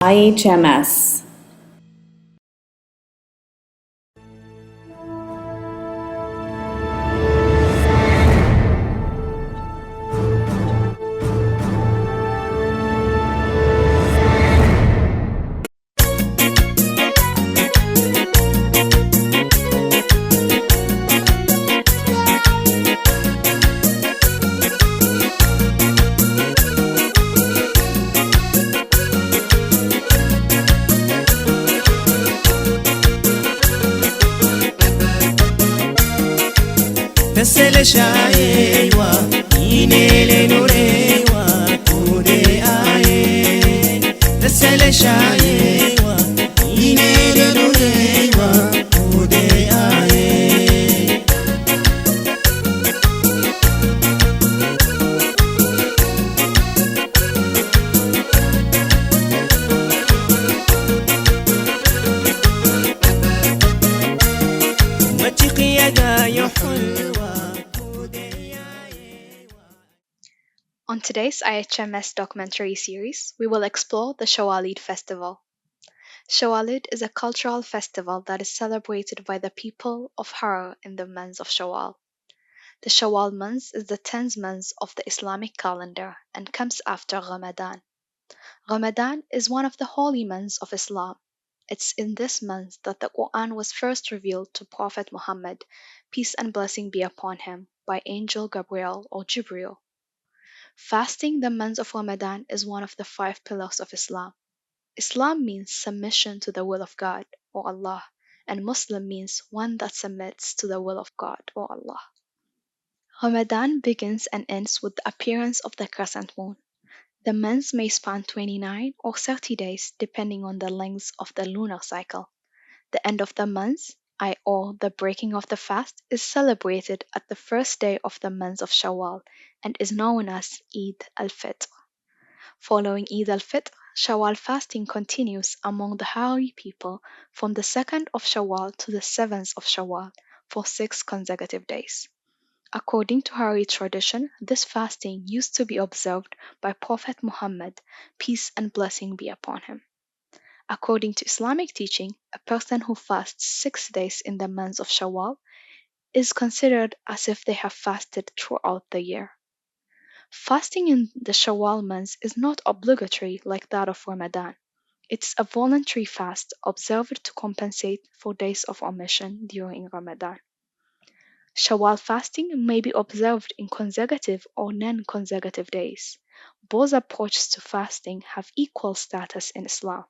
IHMS. Shayewa, inele nurewa, kude aye. Desele shayewa, inele nurewa, kude aye. Machiqiya ga yuhulwa. On today's IHMS documentary series, we will explore the Shawalid festival. Shawalid is a cultural festival that is celebrated by the people of Harar in the month of Shawwal. The Shawwal month is the 10th month of the Islamic calendar and comes after Ramadan. Ramadan is one of the holy months of Islam. It's in this month that the Quran was first revealed to Prophet Muhammad, peace and blessing be upon him, by Angel Gabriel or Jibril. Fasting the month of Ramadan is one of the 5 pillars of Islam. Islam means submission to the will of God or Allah, and Muslim means one that submits to the will of God or Allah. Ramadan begins and ends with the appearance of the crescent moon. The month may span 29 or 30 days depending on the length of the lunar cycle. The end of the month, or the breaking of the fast, is celebrated at the first day of the month of Shawwal and is known as Eid al-Fitr. Following Eid al-Fitr, Shawwal fasting continues among the Harari people from the 2nd of Shawwal to the 7th of Shawwal for 6 consecutive days. According to Harari tradition, this fasting used to be observed by Prophet Muhammad, peace and blessing be upon him. According to Islamic teaching, a person who fasts 6 days in the month of Shawwal is considered as if they have fasted throughout the year. Fasting in the Shawwal month is not obligatory like that of Ramadan. It's a voluntary fast observed to compensate for days of omission during Ramadan. Shawwal fasting may be observed in consecutive or non-consecutive days. Both approaches to fasting have equal status in Islam.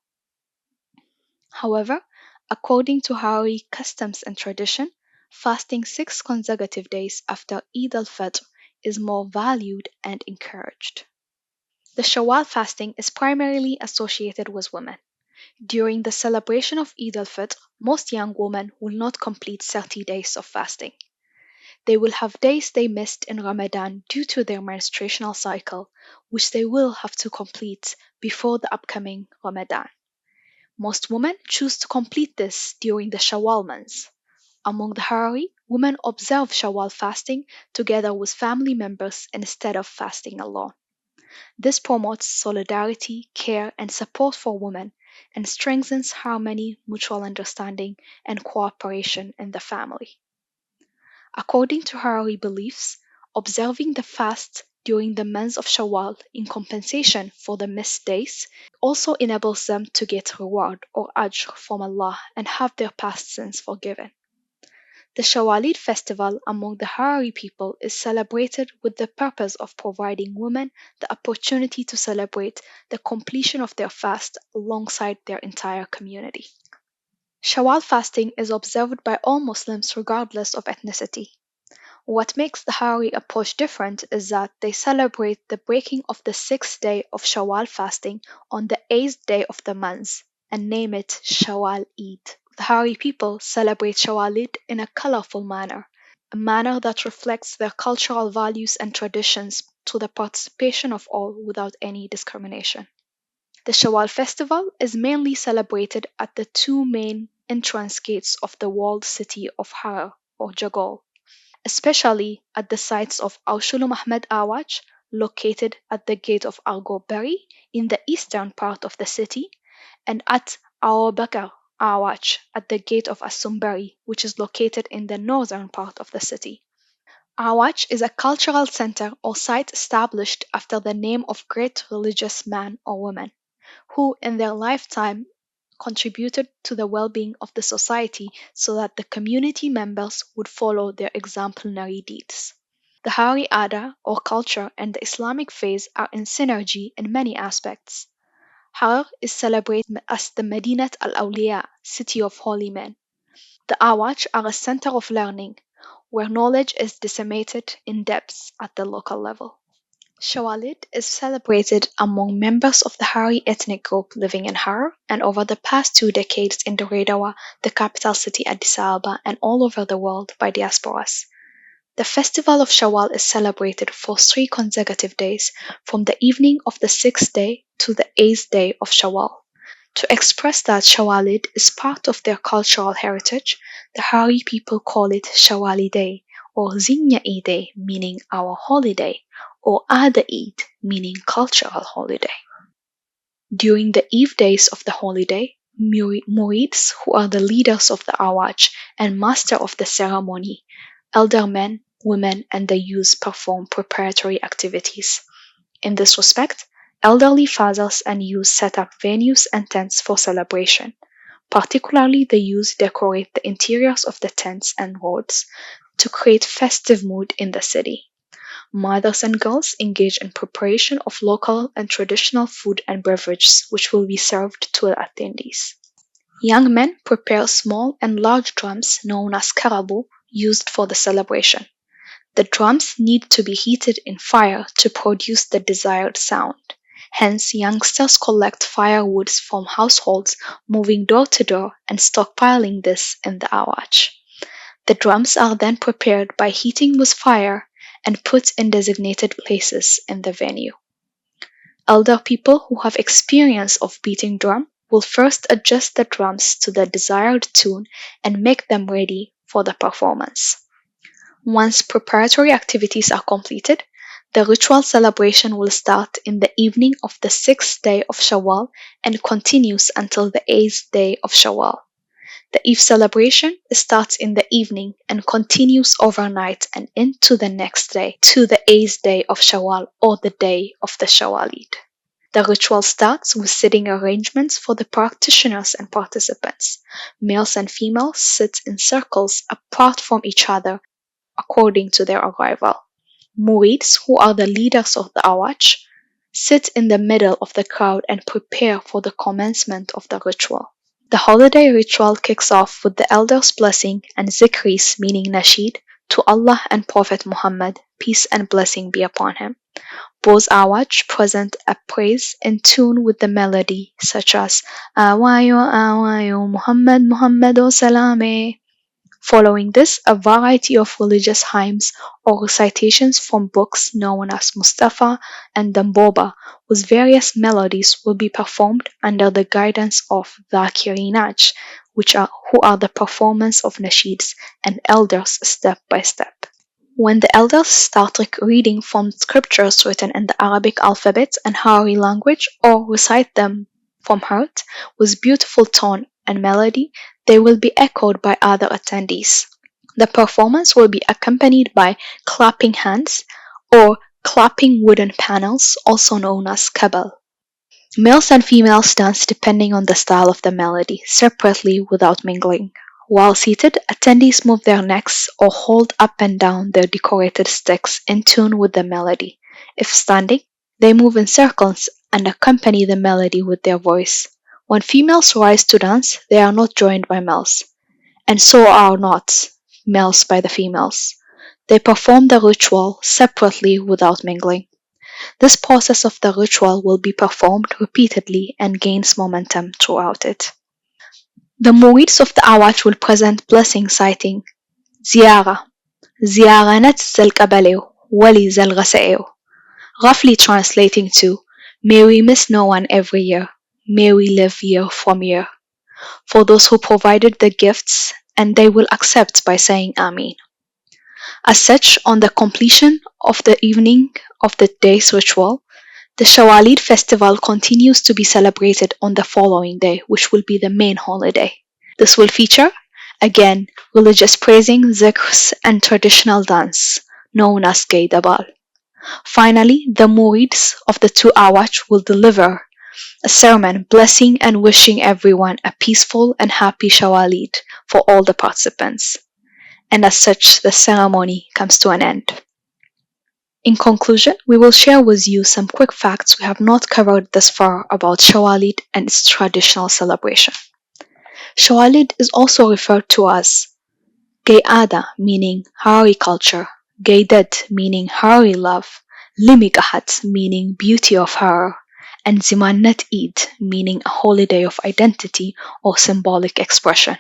However, according to Harari customs and tradition, fasting 6 consecutive days after Eid al-Fitr is more valued and encouraged. The Shawwal fasting is primarily associated with women. During the celebration of Eid al-Fitr, most young women will not complete 30 days of fasting. They will have days they missed in Ramadan due to their menstruational cycle, which they will have to complete before the upcoming Ramadan. Most women choose to complete this during the Shawwal month. Among the Harari, women observe Shawwal fasting together with family members instead of fasting alone. This promotes solidarity, care, and support for women and strengthens harmony, mutual understanding, and cooperation in the family. According to Harari beliefs, observing the fast during the month of Shawwal in compensation for the missed days also enables them to get reward or ajr from Allah and have their past sins forgiven. The Shawalid festival among the Harari people is celebrated with the purpose of providing women the opportunity to celebrate the completion of their fast alongside their entire community. Shawwal fasting is observed by all Muslims regardless of ethnicity. What makes the Harari approach different is that they celebrate the breaking of the 6th day of Shawwal fasting on the 8th day of the month and name it Shuwal Eid. The Harari people celebrate Shawalid in a colorful manner, a manner that reflects their cultural values and traditions to the participation of all without any discrimination. The Shawwal festival is mainly celebrated at the 2 main entrance gates of the walled city of Harar or Jagol, especially at the sites of Aushulum Ahmed Awaj, located at the gate of Argo Berry in the eastern part of the city, and at Awabakar Awach at the gate of Asumbari, which is located in the northern part of the city. Awach is a cultural center or site established after the name of great religious man or woman who in their lifetime contributed to the well-being of the society so that the community members would follow their exemplary deeds. The Harari Ada or culture and the Islamic faith are in synergy in many aspects. Harar is celebrated as the Medinat al-Awliya, city of holy men. The Awach are a center of learning, where knowledge is disseminated in depth at the local level. Shawalid is celebrated among members of the Harari ethnic group living in Harar and over the past 2 decades in the Redawa, the capital city Addis Ababa, and all over the world by diasporas. The festival of Shawwal is celebrated for 3 consecutive days, from the evening of the 6th day to the 8th day of Shawwal. To express that Shawalid is part of their cultural heritage, the Harari people call it Shawalid or Zinya Eid, meaning our holiday, or Ada Eid, meaning cultural holiday. During the eve days of the holiday, Murids, who are the leaders of the Awaj and master of the ceremony, elder men, women, and the youth perform preparatory activities. In this respect, elderly fathers and youth set up venues and tents for celebration. Particularly, the youth decorate the interiors of the tents and roads to create festive mood in the city. Mothers and girls engage in preparation of local and traditional food and beverages which will be served to the attendees. Young men prepare small and large drums known as karabu used for the celebration. The drums need to be heated in fire to produce the desired sound. Hence, youngsters collect firewoods from households, moving door to door and stockpiling this in the awach. The drums are then prepared by heating with fire and put in designated places in the venue. Elder people who have experience of beating drum will first adjust the drums to the desired tune and make them ready for the performance. Once preparatory activities are completed, the ritual celebration will start in the evening of the 6th day of Shawwal and continues until the 8th day of Shawwal. The Eve celebration starts in the evening and continues overnight and into the next day to the 8th day of Shawwal or the day of the Shawalid. The ritual starts with sitting arrangements for the practitioners and participants. Males and females sit in circles apart from each other according to their arrival. Murids, who are the leaders of the Awach, sit in the middle of the crowd and prepare for the commencement of the ritual. The holiday ritual kicks off with the elders' blessing and zikris, meaning nasheed, to Allah and Prophet Muhammad, peace and blessing be upon him. Both Awach present a praise in tune with the melody, such as Awayo Awayo Muhammad Muhammado Salame. Following this, a variety of religious hymns or recitations from books known as Mustafa and Damboba with various melodies will be performed under the guidance of Dhakirinaj, who are the performance of nasheeds and elders step by step. When the elders start reading from scriptures written in the Arabic alphabet and Harari language or recite them from heart with beautiful tone and melody, they will be echoed by other attendees. The performance will be accompanied by clapping hands or clapping wooden panels, also known as kabal. Males and females dance depending on the style of the melody, separately without mingling. While seated, attendees move their necks or hold up and down their decorated sticks in tune with the melody. If standing, they move in circles and accompany the melody with their voice. When females rise to dance, they are not joined by males, and so are not males by the females. They perform the ritual separately without mingling. This process of the ritual will be performed repeatedly and gains momentum throughout it. The Murids of the Awach will present blessing citing Ziyara, Ziyara net zel kabaleo, wali zel raseo, roughly translating to May we miss no one every year, may we live year from year, for those who provided the gifts, and they will accept by saying Amin. As such, on the completion of the evening of the day's ritual, The Shawalid festival continues to be celebrated on the following day, which will be the main holiday. This will feature, again, religious praising, zikrs, and traditional dance, known as Gaydabal. Finally, the Murids of the two Awach will deliver a sermon blessing and wishing everyone a peaceful and happy Shawalid for all the participants. And as such, the ceremony comes to an end. In conclusion, we will share with you some quick facts we have not covered thus far about Shawalid and its traditional celebration. Shawalid is also referred to as Gayada, meaning Harari culture, Gaydad, meaning Harari love, Limigahat, meaning beauty of Harar, and Zimanat Eid, meaning a holiday of identity or symbolic expression.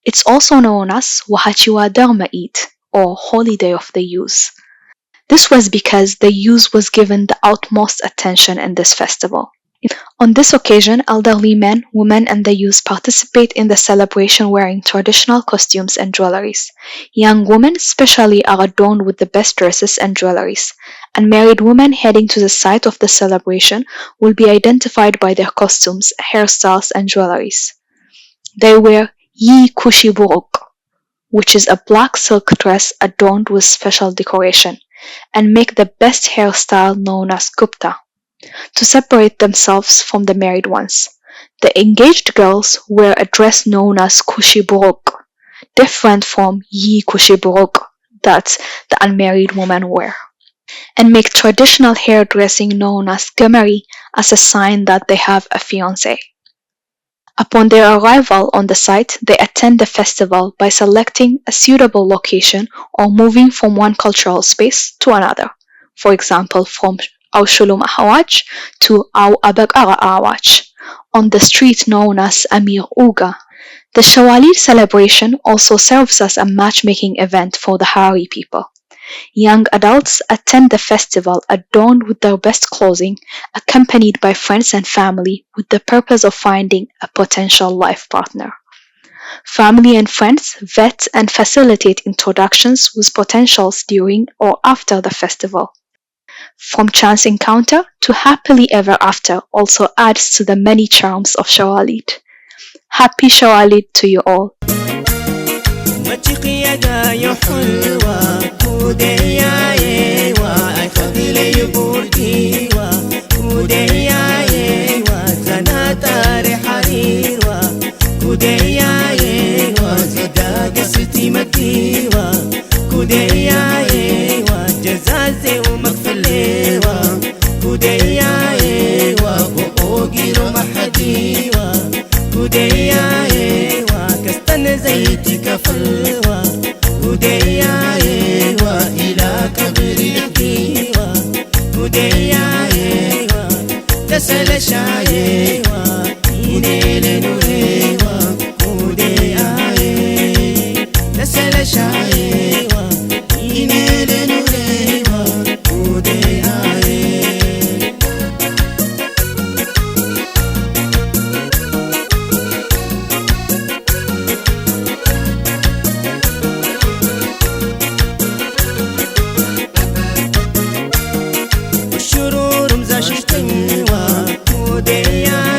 It's also known as Wahachiwa Dharma Eid, or holiday of the youth. This was because the youth was given the utmost attention in this festival. On this occasion, elderly men, women, and the youth participate in the celebration wearing traditional costumes and jewelries. Young women especially are adorned with the best dresses and jewelries, and married women heading to the site of the celebration will be identified by their costumes, hairstyles, and jewelries. They wear Yi Kushi Buruk, which is a black silk dress adorned with special decoration, and make the best hairstyle known as Gupta to separate themselves from the married ones. The engaged girls wear a dress known as Kushi Buruk, different from Yi Kushi Buruk that the unmarried women wear, and make traditional hairdressing known as Gamari as a sign that they have a fiancé. Upon their arrival on the site, they attend the festival by selecting a suitable location or moving from one cultural space to another. For example, from Aushulum Ahawach to Au Abagara Ahawach, on the street known as Amir Uga. The Shawalid celebration also serves as a matchmaking event for the Harari people. Young adults attend the festival adorned with their best clothing, accompanied by friends and family with the purpose of finding a potential life partner. Family and friends vet and facilitate introductions with potentials during or after the festival. From chance encounter to happily ever after also adds to the many charms of Shawalid. Happy Shawalid to you all. جزازي ومغفليوا كوديا ايوا بوغيرو محديوا كوديا ايوا كستن زيتي كفلوا كوديا ايوا الى كبري يحكيوا كوديا ايوا تسل شايوا ينيل نوريوا كوديا ايوا تسل شايوا ينيل الشرور مزاشتنوا كوديا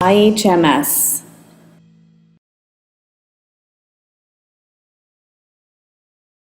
IHMS